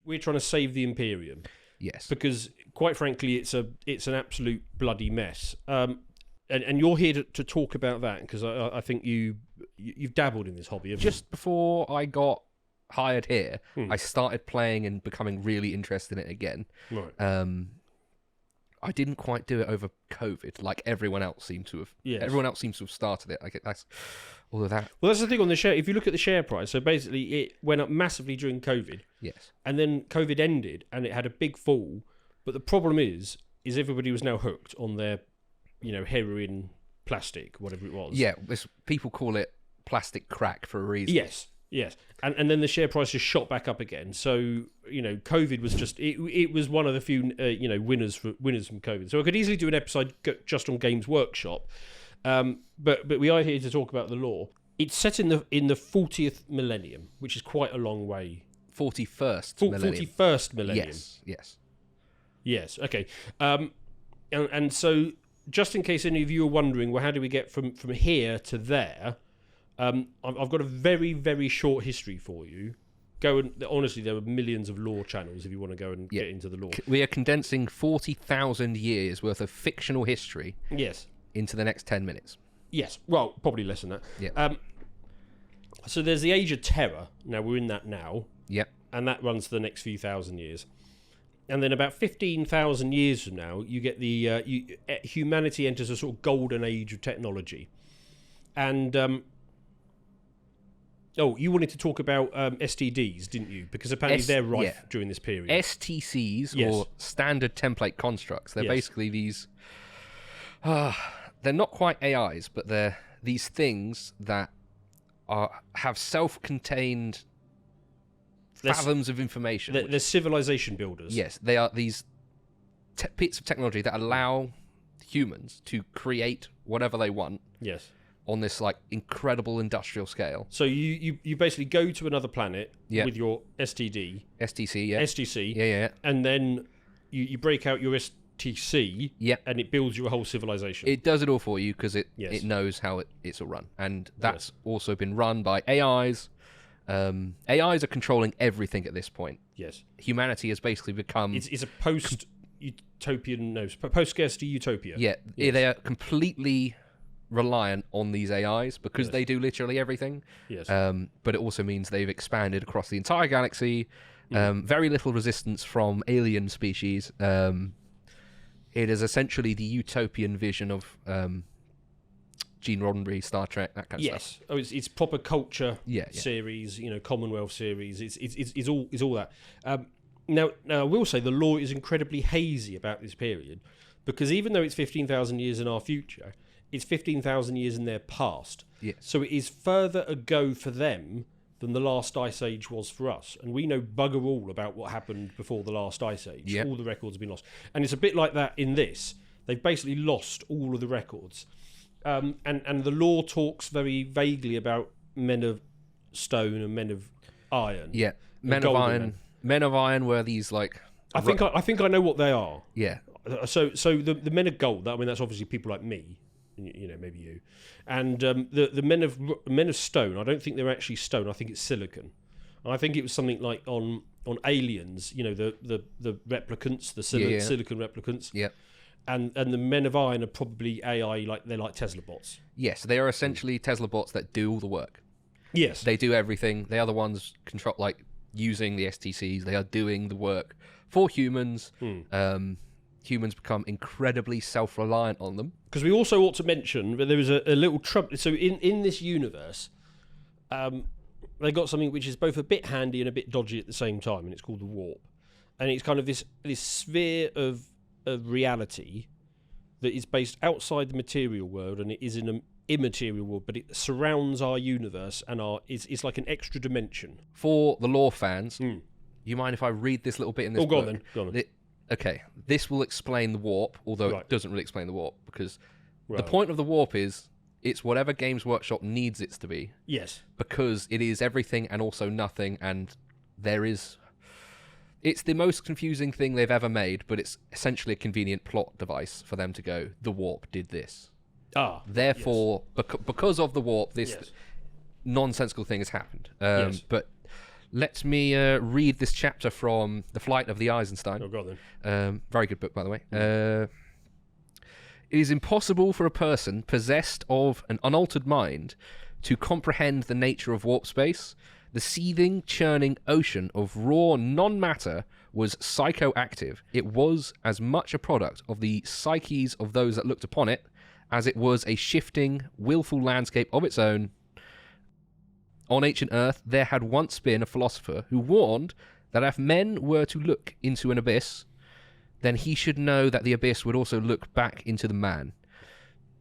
we're trying to save the Imperium. Yes. Because, quite frankly, it's an absolute bloody mess. And you're here to talk about that, because I think you've dabbled in this hobby. Just before I got hired here, I started playing and becoming really interested in it again. Right. I didn't quite do it over COVID, like everyone else seemed to have. Yes. Everyone else seems to have started it. Like that's all of that. Well, that's the thing on the share. If you look at the share price, so basically it went up massively during COVID. Yes. And then COVID ended, and it had a big fall. But the problem is everybody was now hooked on their, heroin, plastic, whatever it was. Yeah, people call it plastic crack for a reason. Yes. And then the share price just shot back up again. So, COVID was just, it was one of the few, winners from COVID. So I could easily do an episode just on Games Workshop. But we are here to talk about the lore. It's set in the 40th millennium, which is quite a long way. 41st millennium. 41st millennium. Yes. Okay. And so, just in case any of you are wondering, well, how do we get from here to there? I've got a very, very short history for you. Honestly, there are millions of lore channels if you want to go and get into the lore. We are condensing 40,000 years worth of fictional history. Yes. Into the next 10 minutes. Yes. Well, probably less than that. Yeah. So there's the Age of Terror. Now we're in that now. Yep. And that runs for the next few thousand years. And then about 15,000 years from now, you get humanity enters a sort of golden age of technology. And you wanted to talk about STDs, didn't you? Because apparently they're rife during this period. STCs, or standard template constructs. They're basically these... they're not quite AIs, but they're these things that have self-contained fathoms of information. They're civilization builders. Yes, they are these bits of technology that allow humans to create whatever they want. Yes. On this incredible industrial scale. So you basically go to another planet with your STC, yeah, and then you break out your STC, and it builds you a whole civilization. It does it all for you because it knows how it's all run, and that's also been run by AIs. AIs are controlling everything at this point. Yes, humanity has basically become. It's a post-scarcity utopia. Yeah, they are completely reliant on these AIs because they do literally everything. Yes. But it also means they've expanded across the entire galaxy. Very little resistance from alien species. It is essentially the utopian vision of Gene Roddenberry, Star Trek, that kind of stuff. Yes. It's proper culture series, Commonwealth series. It's all that. Now I will say the lore is incredibly hazy about this period, because even though it's 15,000 years in our future, it's 15,000 years in their past. Yes. So it is further ago for them than the last ice age was for us. And we know bugger all about what happened before the last ice age. Yep. All the records have been lost. And it's a bit like that in this. They've basically lost all of the records. And the lore talks very vaguely about men of stone and men of iron. Yeah, men of iron. Men of iron were these I think I know what they are. Yeah. So the men of gold. That's obviously people like me. Maybe you, and the men of stone. I don't think they're actually stone. I think it's silicon. I think it was something like on Aliens. The replicants, the silicon replicants. Yeah. And the men of iron are probably AI, they're like Tesla bots. Yes, they are essentially Tesla bots that do all the work. Yes, they do everything. They are the ones using the STCs. They are doing the work for humans. Humans become incredibly self-reliant on them. Because we also ought to mention that there was a little trouble. So in this universe, they got something which is both a bit handy and a bit dodgy at the same time, and it's called the warp. And it's kind of this sphere of reality that is based outside the material world, and it is in an immaterial world, but it surrounds our universe and it's like an extra dimension. For the lore fans, you mind if I read this little bit in this book? Go on then. Okay, this will explain the warp, although it doesn't really explain the warp, because the point of the warp is it's whatever Games Workshop needs it to be. Yes. Because it is everything and also nothing, and it's the most confusing thing they've ever made, but it's essentially a convenient plot device for them to go, the warp did this. Therefore, because of the warp, this nonsensical thing has happened. But Let me read this chapter from The Flight of the Eisenstein. Oh, God, then. Very good book, by the way. It is impossible for a person possessed of an unaltered mind to comprehend the nature of warp space. The seething, churning ocean of raw non-matter was psychoactive. It was as much a product of the psyches of those that looked upon it as it was a shifting, willful landscape of its own. On ancient Earth, there had once been a philosopher who warned that if men were to look into an abyss, then he should know that the abyss would also look back into the man.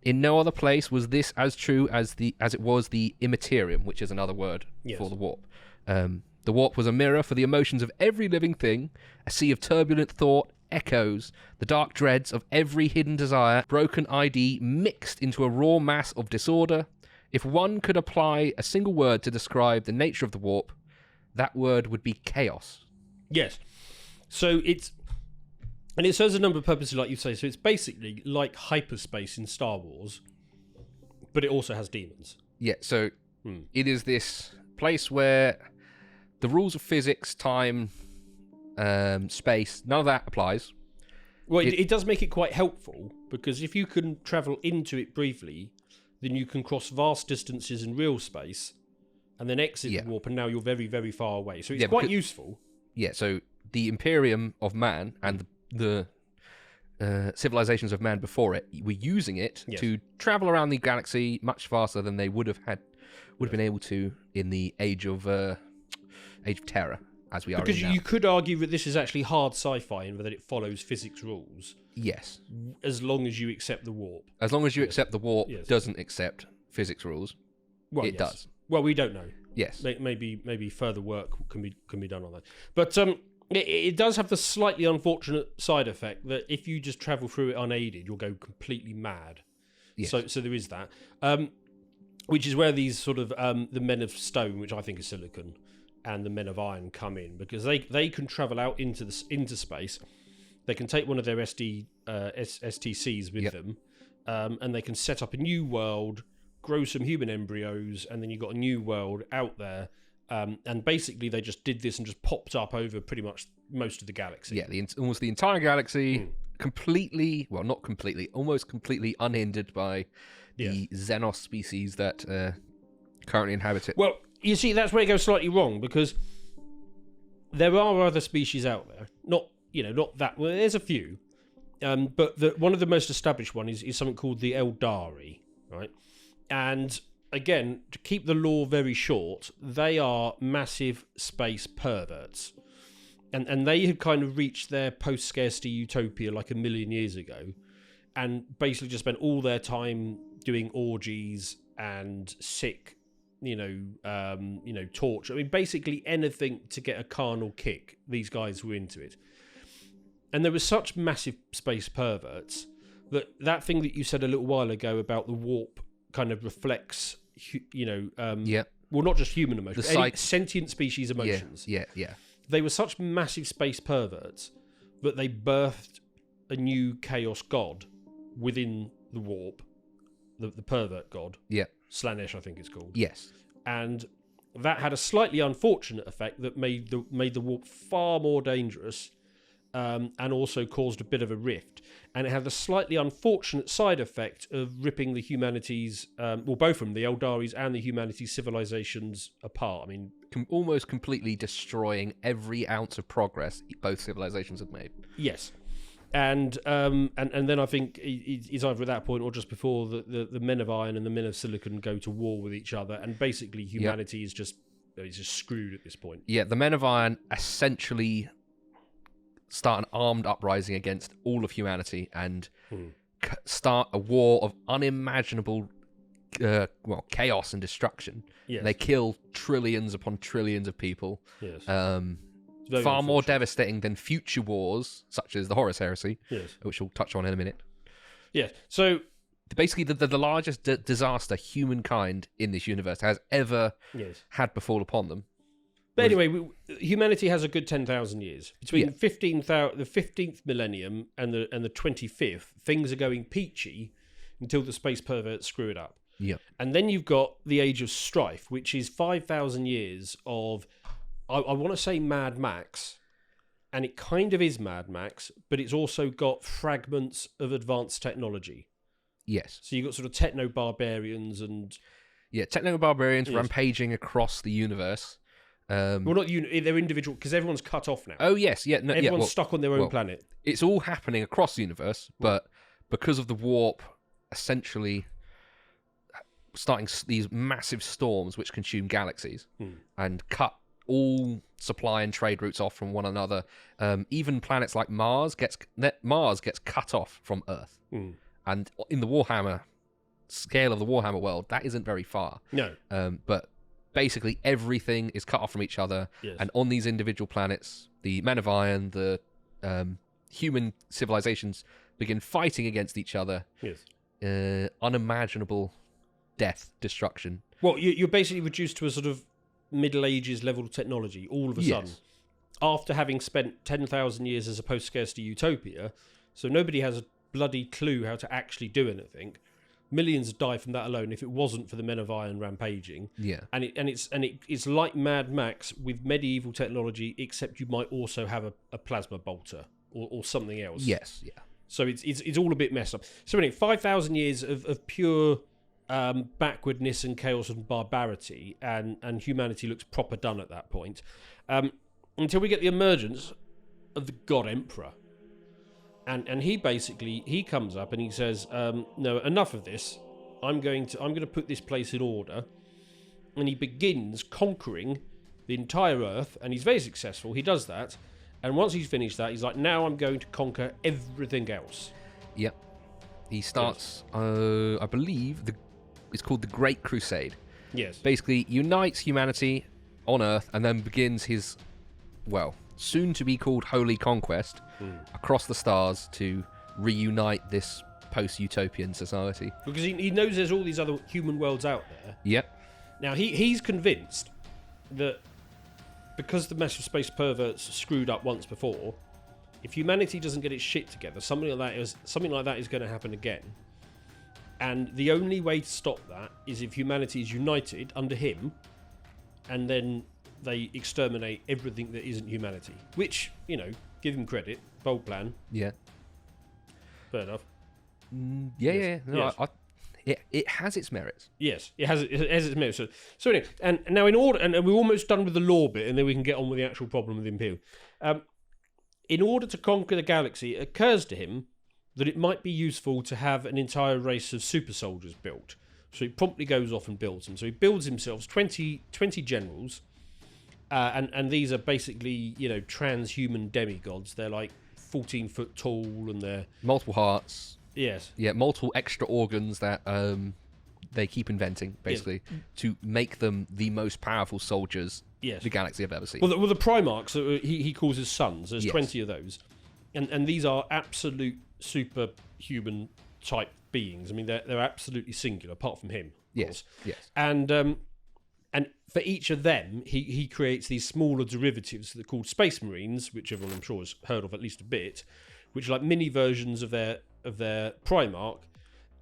In no other place was this as true as it was the immaterium, which is another word for the warp. The warp was a mirror for the emotions of every living thing, a sea of turbulent thought, echoes, the dark dreads of every hidden desire, broken ID mixed into a raw mass of disorder. If one could apply a single word to describe the nature of the warp, that word would be chaos. Yes. So it's... And it serves a number of purposes, like you say. So it's basically like hyperspace in Star Wars, but it also has demons. Yeah, so it is this place where the rules of physics, time, space, none of that applies. Well, it does make it quite helpful, because if you can travel into it briefly, then you can cross vast distances in real space and then exit the warp, and now you're very, very far away. So it's quite useful. Yeah, so the Imperium of Man and the civilizations of man before it were using it to travel around the galaxy much faster than they would have been able to in the Age of Terror, as we are because in now. You could argue that this is actually hard sci-fi and that it follows physics rules. Yes. As long as you accept the warp. As long as you accept the warp doesn't accept physics rules. Well, it does. Well, we don't know. Yes. Maybe further work can be done on that. But it does have the slightly unfortunate side effect that if you just travel through it unaided, you'll go completely mad. Yes. So there is that. Which is where these sort of the Men of Stone, which I think is silicon, and the Men of Iron come in, because they can travel out into space. They can take one of their STCs with them, and they can set up a new world, grow some human embryos, and then you've got a new world out there. And basically, they just did this and just popped up over pretty much most of the galaxy. Yeah, almost the entire galaxy, completely, well, not completely, almost completely unhindered by the Xenos species that currently inhabit it. Well, you see, that's where it goes slightly wrong, because there are other species out there. Not that. Well, there's a few, but one of the most established one is something called the Aeldari, right? And again, to keep the lore very short, they are massive space perverts. And they had kind of reached their post-scarcity utopia like 1 million years ago, and basically just spent all their time doing orgies and sick, torture. I mean, basically anything to get a carnal kick. These guys were into it. And there were such massive space perverts that thing that you said a little while ago about the warp kind of reflects, well, not just human emotions, sentient species emotions. Yeah. They were such massive space perverts that they birthed a new chaos god within the warp, the pervert god. Yeah. Slanesh, I think it's called. Yes. And that had a slightly unfortunate effect that made the warp far more dangerous, and also caused a bit of a rift. And it had the slightly unfortunate side effect of ripping the humanities, both of them, the Aeldaris and the humanities civilizations apart. I mean, almost completely destroying every ounce of progress both civilizations have made. Yes. And then I think it's either at that point or just before the Men of Iron and the Men of Silicon go to war with each other, and basically humanity is just screwed at this point. Yeah, the Men of Iron essentially start an armed uprising against all of humanity and start a war of unimaginable chaos and destruction. Yes. They kill trillions upon trillions of people. Yes. Far more devastating than future wars, such as the Horus heresy, which we'll touch on in a minute. Yeah, so basically the largest disaster humankind in this universe has ever had befall upon them. But anyway, humanity has a good 10,000 years. Between the 15th millennium and the 25th, things are going peachy until the space perverts screw it up. Yeah. And then you've got the Age of Strife, which is 5,000 years of I want to say Mad Max, and it kind of is Mad Max, but it's also got fragments of advanced technology. Yes. So you've got sort of techno-barbarians and... Yeah, techno-barbarians rampaging across the universe. Well, not they're individual, because everyone's cut off now. Oh, yes. Yeah, no, everyone's stuck on their own planet. It's all happening across the universe, but because of the warp, essentially starting these massive storms which consume galaxies and cut all supply and trade routes off from one another. Even planets like Mars gets cut off from Earth. And in the Warhammer scale of the Warhammer world, that isn't very far. No. But basically everything is cut off from each other. Yes. And on these individual planets, the Men of Iron, the human civilizations begin fighting against each other. Yes. Unimaginable death, destruction. Well, you're basically reduced to a sort of Middle Ages level of technology all of a sudden. After having spent 10,000 years as a post-scarcity utopia, so nobody has a bloody clue how to actually do anything. Millions die from that alone if it wasn't for the Men of Iron rampaging. Yeah. And it's like Mad Max with medieval technology, except you might also have a plasma bolter or something else. Yes, yeah. So it's all a bit messed up. So anyway, 5,000 years of pure backwardness and chaos and barbarity, and humanity looks proper done at that point. Until we get the emergence of the God Emperor. And he comes up and he says, no, enough of this. I'm going to put this place in order. And he begins conquering the entire Earth, and he's very successful. He does that. And once he's finished that, he's like, now I'm going to conquer everything else. Yep. He starts, I believe, it's called the Great Crusade. Yes. Basically unites humanity on Earth and then begins his, soon to be called Holy Conquest across the stars to reunite this post-utopian society. Because he knows there's all these other human worlds out there. Yep. Now, he's convinced that because the massive space perverts screwed up once before, if humanity doesn't get its shit together, something like that is going to happen again. And the only way to stop that is if humanity is united under him, and then they exterminate everything that isn't humanity. Which, give him credit, bold plan. Yeah. Fair enough. Yeah. No, yes. It has its merits. Yes, it has its merits. So anyway, and now in order, and we're almost done with the law bit, and then we can get on with the actual problem with Imperial. In order to conquer the galaxy, it occurs to him that it might be useful to have an entire race of super soldiers built. So he promptly goes off and builds them. So he builds himself 20 generals, and these are basically, transhuman demigods. They're like 14 foot tall, and they're... Multiple hearts. Yes. Yeah, multiple extra organs that they keep inventing, basically, to make them the most powerful soldiers the galaxy have ever seen. Well, the primarchs, he calls his sons. There's 20 of those. And these are absolute superhuman type beings. I mean, they're absolutely singular, apart from him. Yes. And for each of them, he creates these smaller derivatives that are called Space Marines, which everyone I'm sure has heard of at least a bit, which are like mini versions of their Primarch,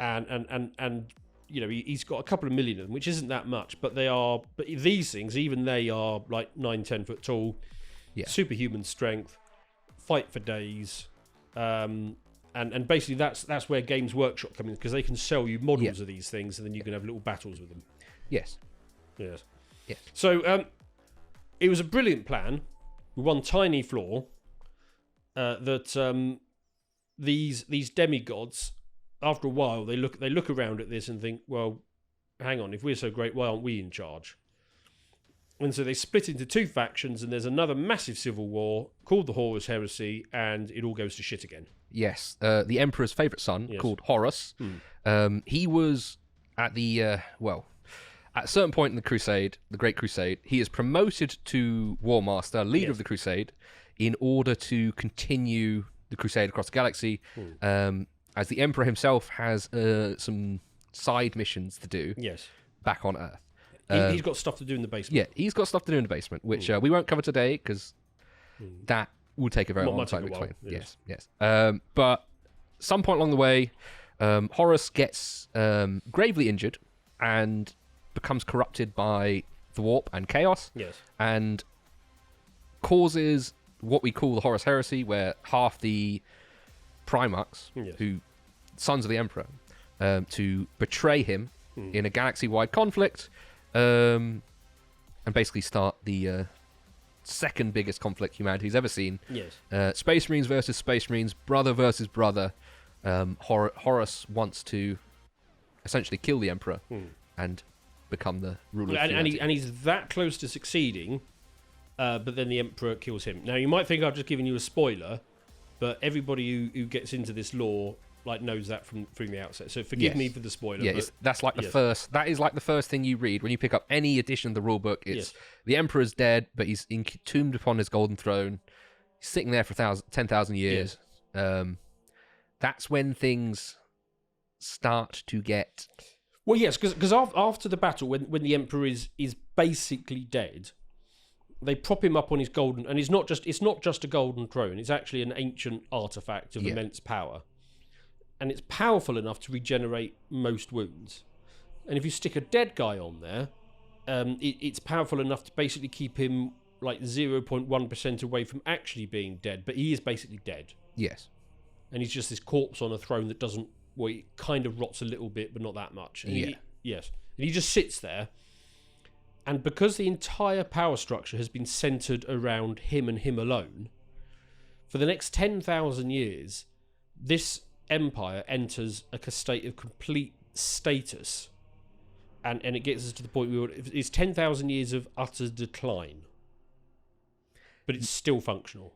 and he's got a couple of million of them, which isn't that much, but these things, even they are like 9-10 foot tall, superhuman strength, fight for days, and basically that's where Games Workshop come in, because they can sell you models of these things, and then you can have little battles with them. Yes. So it was a brilliant plan with one tiny flaw, that these demigods, after a while, they look around at this and think, well, hang on, if we're so great, why aren't we in charge? And so they split into two factions, and there's another massive civil war called the Horus heresy, and it all goes to shit again. Yes, the Emperor's favourite son, called Horus, he was at the, at a certain point in the Crusade, the Great Crusade, he is promoted to War Master, leader of the Crusade, in order to continue the Crusade across the galaxy, as the Emperor himself has some side missions to do back on Earth. He's got stuff to do in the basement. Yeah, he's got stuff to do in the basement, which we won't cover today, because that will take a very long time to explain. Yes. But some point along the way, Horus gets gravely injured and becomes corrupted by the warp and chaos. Yes. And causes what we call the Horus heresy, where half the primarchs, who sons of the Emperor, to betray him in a galaxy-wide conflict, and basically start the second biggest conflict humanity's ever seen. Yes. Space Marines versus Space Marines, brother versus brother. Horus wants to essentially kill the Emperor and become the ruler of humanity. And he's that close to succeeding, but then the Emperor kills him. Now, you might think I've just given you a spoiler, but everybody who gets into this lore knows that from the outset. So forgive me for the spoiler. Yeah, that's like the first. That is like the first thing you read when you pick up any edition of the rulebook. It's the Emperor's dead, but he's entombed upon his golden throne. He's sitting there for 10,000 years. Yes. That's when things start to get. Well, yes, because after the battle, when the Emperor is basically dead, they prop him up on his golden, and it's not just a golden throne. It's actually an ancient artifact of immense power. And it's powerful enough to regenerate most wounds. And if you stick a dead guy on there, it's powerful enough to basically keep him 0.1% away from actually being dead. But he is basically dead. Yes. And he's just this corpse on a throne that doesn't... Well, it kind of rots a little bit, but not that much. And yes. And he just sits there. And because the entire power structure has been centered around him and him alone, for the next 10,000 years, this empire enters a state of complete status, and it gets us to the point where it's 10,000 years of utter decline, but it's still functional.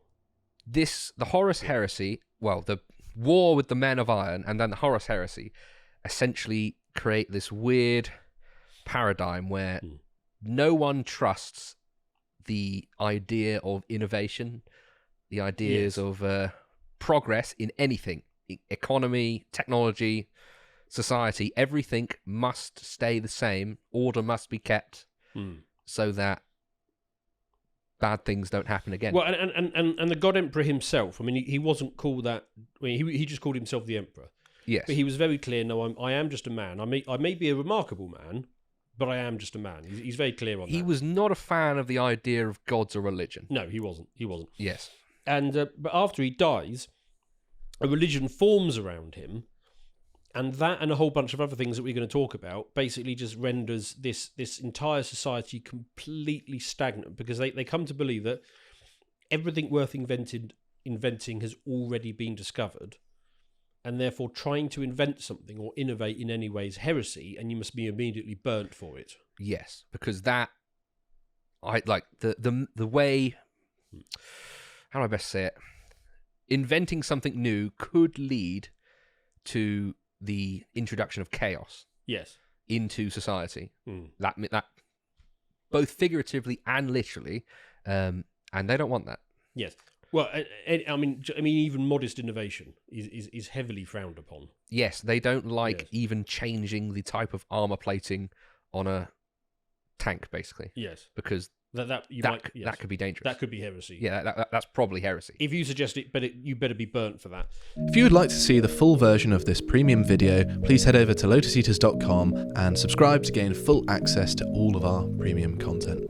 The Horus heresy, well, the war with the Men of Iron and then the Horus heresy essentially create this weird paradigm where no one trusts the idea of innovation, the ideas of progress in anything. Economy, technology, society, everything must stay the same. Order must be kept so that bad things don't happen again. Well, and the God Emperor himself, I mean, he wasn't called that. I mean, he just called himself the Emperor. Yes. But he was very clear, no, I am just a man. I may be a remarkable man, but I am just a man. He's very clear on that. He was not a fan of the idea of gods or religion. No, he wasn't. Yes. And but after he dies, a religion forms around him, and that and a whole bunch of other things that we're going to talk about basically just renders this entire society completely stagnant, because they come to believe that everything worth inventing has already been discovered, and therefore trying to invent something or innovate in any way is heresy, and you must be immediately burnt for it. Yes, because that, I like the way, how do I best say it? Inventing something new could lead to the introduction of chaos. Yes. Into society. That both figuratively and literally, and they don't want that. Yes. Well, I mean, even modest innovation is heavily frowned upon. Yes, they don't like even changing the type of armor plating on a tank, basically. Yes. Because that could be dangerous. That could be heresy. Yeah, that's probably heresy. If you suggest it, but you better be burnt for that. If you would like to see the full version of this premium video, please head over to lotuseaters.com and subscribe to gain full access to all of our premium content.